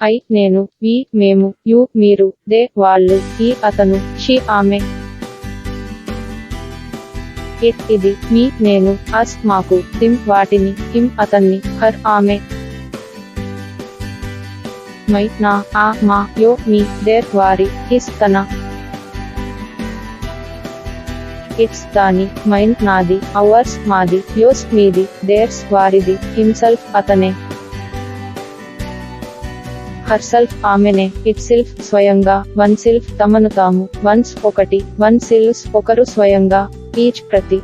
I నేను, వి మేము, you మీరు, దే వాళ్ళు, ఈ అతను, షీ ఆమె, ఇట్ ఇది, మీ నేను, అస్ మాకు, దిమ్ వాటిని, హిమ్ అతన్ని, హర్ ఆమె, మై నా, ఆ మా, యో మీ, దేర్ వారి, హిస్ తన, ఇట్స్ దాని, మైన్ నాది, అవర్స్ మాది, యోస్ మీది, దేర్స్ వారిది, హిమ్సెల్ఫ్ అతనే, హర్సెల్ఫ్ ఆమెనే, ఇట్సెల్ఫ్ స్వయంగా, వన్సెల్ఫ్ తమను తాము, వన్స్ ఒకటి, వన్సెల్వ్స్ ఒకరు స్వయంగా, ఈచ్ ప్రతి,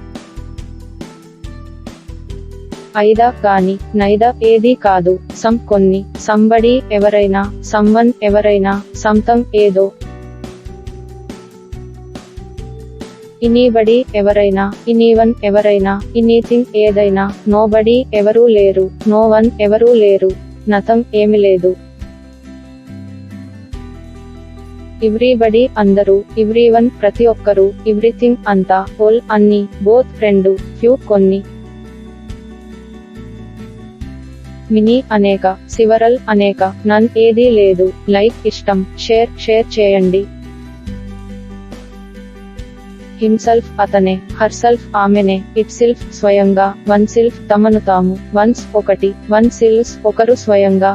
ఐదా గాని, నైదా ఏదీ కాదు, సమ్ కొన్ని, సంబడి ఎవరైనా, సమ్వన్ ఎవరైనా, సంతం ఏదో, ఎనీబడి ఎవరైనా, ఎనీవన్ ఎవరైనా, ఎనీథింగ్ ఏదైనా, నోబడి ఎవరూ లేరు, నో వన్ ఎవరూ లేరు, నథింగ్ ఏమీ లేదు, ఎవ్రీబడి అందరూ, ఎవ్రీవన్ ప్రతి ఒక్కరూ, ఎవ్రీథింగ్ అంతా, ఆల్ అన్ని, బోత్ రెండు, ఫ్యూ కొన్ని, మినీ అనేక, సివరల్ అనేక, నన్ ఏదీ లేదు, లైక్ ఇష్టం, షేర్ చేయండి, హిమ్సెల్ఫ్ అతనే, హర్సెల్ఫ్ ఆమెనే, ఇట్సెల్ఫ్ స్వయంగా, వన్సెల్ఫ్ తమను తాము, వన్స్ ఒకటి, వన్సెల్వ్స్ ఒకరు స్వయంగా,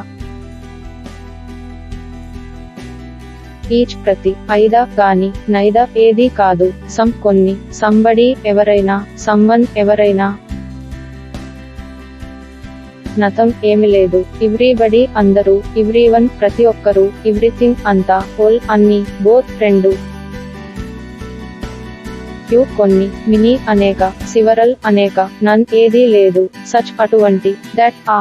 ఈచ్ ప్రతి, ఐదా గాని, నైదా ఏదీ కాదు, సమ్ కొన్ని, సంబడి ఎవరైనా, సమ్వన్ ఎవరైనా, నథింగ్ ఏమీ లేదు, ఎవ్రీబడి అందరూ, ఎవ్రీవన్ ప్రతి ఒక్కరూ, ఎవ్రీథింగ్ అంతా, ఆల్ అన్ని, బోత్ రెండు, ఫ్యూ కొన్ని, మినీ అనేక, సివరల్ అనేక, నన్ ఏదీ లేదు, సచ్ అటువంటి, దట్ ఆ,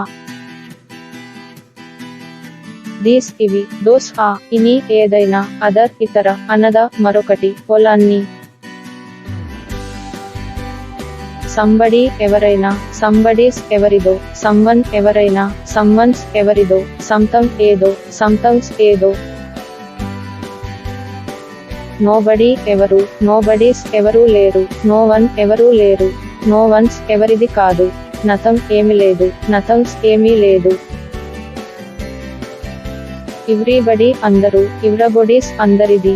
దీస్ ఇవి, దోస్ ఆ, ఇని ఏదైనా, అదర్ ఇతర, అనద మరొకటి, ఆల్ అన్ని, సంబడి ఎవరైనా, సంబడీస్ ఎవరిదో, సమ్వన్ ఎవరైనా, సమ్వన్స్ ఎవరిదో, సంథింగ్ ఏదో, సంథింగ్స్ ఏదో, నోబడి ఎవరు, నోబడీస్ ఎవరూ లేరు, నో వన్ ఎవరూ లేరు, నో వన్స్ ఎవరిది కాదు, నథింగ్ ఏమీ లేదు, నథింగ్స్ ఏమీ లేదు, ఎవ్రీబడి అందరూ, ఎవ్రీబడీస్ అందరిది,